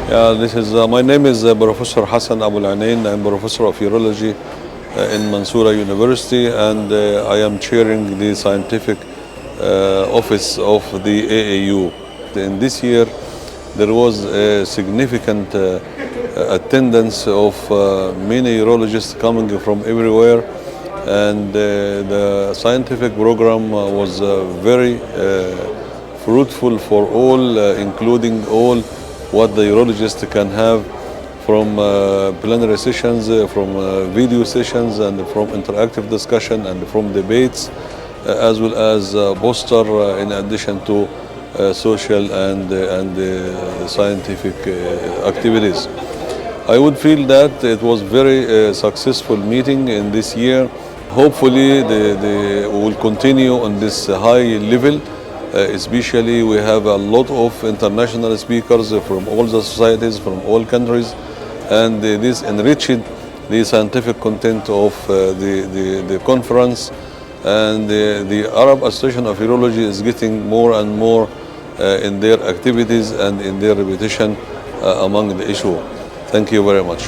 My name is Professor Hassan Abolenein. I'm Professor of Urology in Mansoura University, and I am chairing the scientific office of the AAU. In this year, there was a significant attendance of many urologists coming from everywhere, and the scientific program was very fruitful for all, including all what the urologist can have from plenary sessions, from video sessions, and from interactive discussion, and from debates, as well as poster, in addition to social and scientific activities. I would feel that it was very successful meeting in this year. Hopefully we will continue on this high level. Especially we have a lot of international speakers from all the societies, from all countries, and this enriched the scientific content of the conference, and the Arab Association of Urology is getting more and more in their activities and in their repetition among the issue. Thank you very much.